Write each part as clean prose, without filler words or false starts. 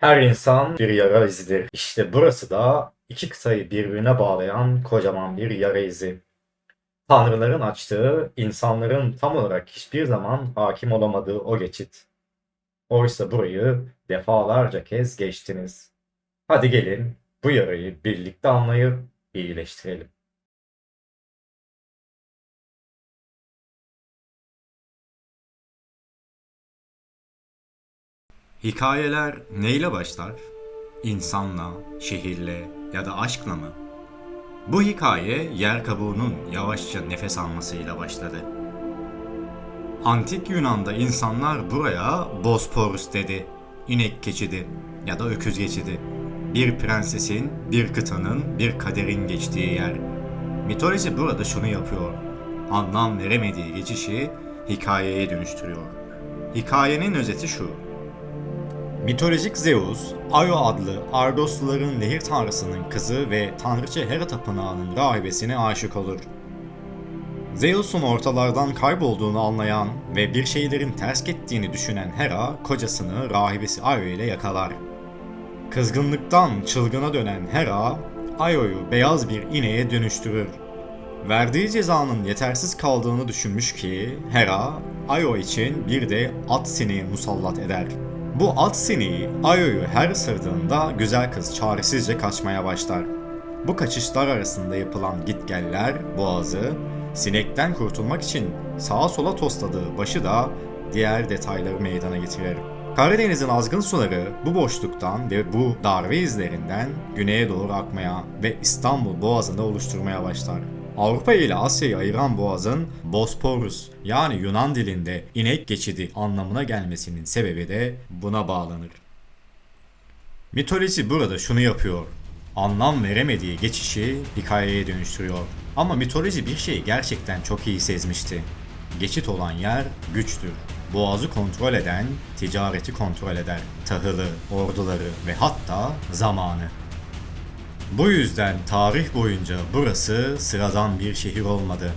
Her insan bir yara izidir. İşte burası da iki kıtayı birbirine bağlayan kocaman bir yara izi. Tanrıların açtığı, insanların tam olarak hiçbir zaman hakim olamadığı o geçit. Oysa burayı defalarca kez geçtiniz. Hadi gelin bu yarayı birlikte anlayıp iyileştirelim. Hikayeler neyle başlar? İnsanla, şehirle ya da aşkla mı? Bu hikaye yer kabuğunun yavaşça nefes almasıyla başladı. Antik Yunan'da insanlar buraya Bosporus dedi. İnek geçidi ya da öküz geçidi. Bir prensesin, bir kıtanın, bir kaderin geçtiği yer. Mitoloji burada şunu yapıyor. Anlam veremediği geçişi hikayeye dönüştürüyor. Hikayenin özeti şu. Mitolojik Zeus, Io adlı Argosluların nehir tanrısının kızı ve tanrıça Hera tapınağının rahibesine aşık olur. Zeus'un ortalardan kaybolduğunu anlayan ve bir şeylerin ters gittiğini düşünen Hera, kocasını rahibesi Io ile yakalar. Kızgınlıktan çılgına dönen Hera, Io'yu beyaz bir ineğe dönüştürür. Verdiği cezanın yetersiz kaldığını düşünmüş ki Hera, Io için bir de at sineği musallat eder. Bu at sineği Io'yu her ısırdığında güzel kız çaresizce kaçmaya başlar. Bu kaçışlar arasında yapılan gitgeller boğazı, sinekten kurtulmak için sağa sola tosladığı başı da diğer detayları meydana getirir. Karadeniz'in azgın suları bu boşluktan ve bu darbe izlerinden güneye doğru akmaya ve İstanbul Boğazı'nı oluşturmaya başlar. Avrupa ile Asya'yı ayıran boğazın Bosporus yani Yunan dilinde inek geçidi anlamına gelmesinin sebebi de buna bağlanır. Mitoloji burada şunu yapıyor. Anlam veremediği geçişi hikayeye dönüştürüyor. Ama mitoloji bir şeyi gerçekten çok iyi sezmişti. Geçit olan yer güçtür. Boğazı kontrol eden, ticareti kontrol eder. Tahılı, orduları ve hatta zamanı. Bu yüzden tarih boyunca burası sıradan bir şehir olmadı.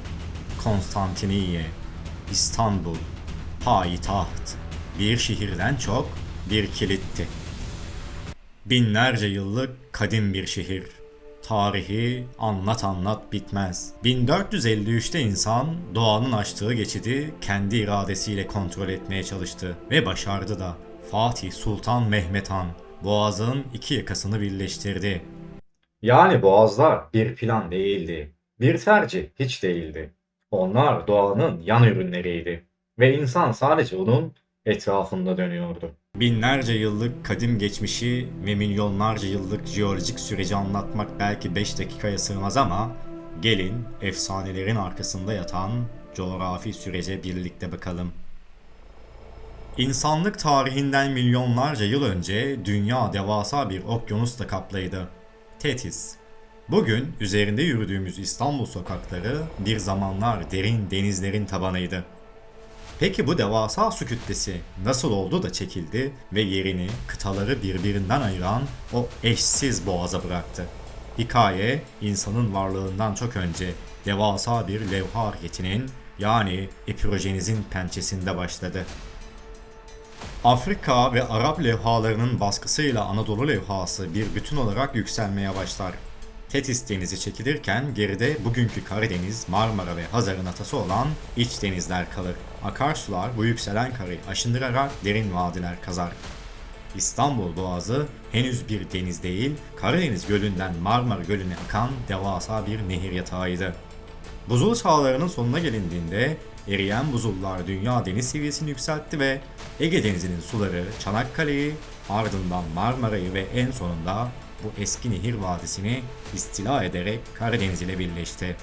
Konstantiniye, İstanbul, payitaht, bir şehirden çok bir kilitti. Binlerce yıllık kadim bir şehir. Tarihi anlat anlat bitmez. 1453'te insan doğanın açtığı geçidi kendi iradesiyle kontrol etmeye çalıştı ve başardı da. Fatih Sultan Mehmet Han Boğaz'ın iki yakasını birleştirdi. Yani boğazlar bir plan değildi. Bir tercih hiç değildi. Onlar doğanın yan ürünleriydi. Ve insan sadece onun etrafında dönüyordu. Binlerce yıllık kadim geçmişi ve milyonlarca yıllık jeolojik süreci anlatmak belki 5 dakikaya sığmaz ama gelin efsanelerin arkasında yatan coğrafi sürece birlikte bakalım. İnsanlık tarihinden milyonlarca yıl önce dünya devasa bir okyanusla kaplıydı. Tetis. Bugün üzerinde yürüdüğümüz İstanbul sokakları bir zamanlar derin denizlerin tabanıydı. Peki bu devasa su kütlesi nasıl oldu da çekildi ve yerini kıtaları birbirinden ayıran o eşsiz boğaza bıraktı? Hikaye insanın varlığından çok önce devasa bir levha hareketinin yani epirojenizin pençesinde başladı. Afrika ve Arap levhalarının baskısıyla Anadolu levhası bir bütün olarak yükselmeye başlar. Tetis denizi çekilirken geride bugünkü Karadeniz, Marmara ve Hazar'ın atası olan iç denizler kalır. Akarsular bu yükselen karayı aşındırarak derin vadiler kazar. İstanbul Boğazı henüz bir deniz değil, Karadeniz Gölü'nden Marmara Gölü'ne akan devasa bir nehir yatağıydı. Buzul çağlarının sonuna gelindiğinde eriyen buzullar dünya deniz seviyesini yükseltti ve Ege Denizi'nin suları Çanakkale'yi, ardından Marmara'yı ve en sonunda bu eski nehir vadisini istila ederek Karadeniz ile birleşti.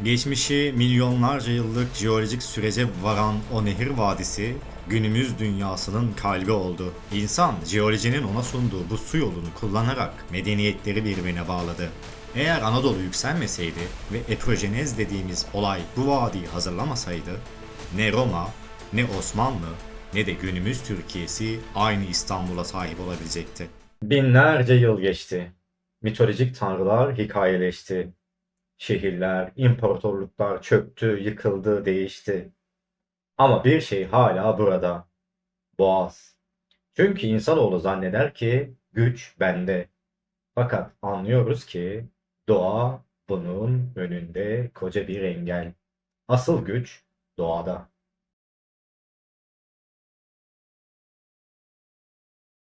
Geçmişi milyonlarca yıllık jeolojik sürece varan o nehir vadisi günümüz dünyasının kalbi oldu. İnsan jeolojinin ona sunduğu bu su yolunu kullanarak medeniyetleri birbirine bağladı. Eğer Anadolu yükselmeseydi ve epirojenez dediğimiz olay bu vadiyi hazırlamasaydı ne Roma, ne Osmanlı, ne de günümüz Türkiye'si aynı İstanbul'a sahip olabilecekti. Binlerce yıl geçti. Mitolojik tanrılar hikayeleşti. Şehirler, imparatorluklar çöktü, yıkıldı, değişti. Ama bir şey hala burada. Boğaz. Çünkü insanoğlu zanneder ki güç bende. Fakat anlıyoruz ki doğa bunun önünde koca bir engel. Asıl güç doğada.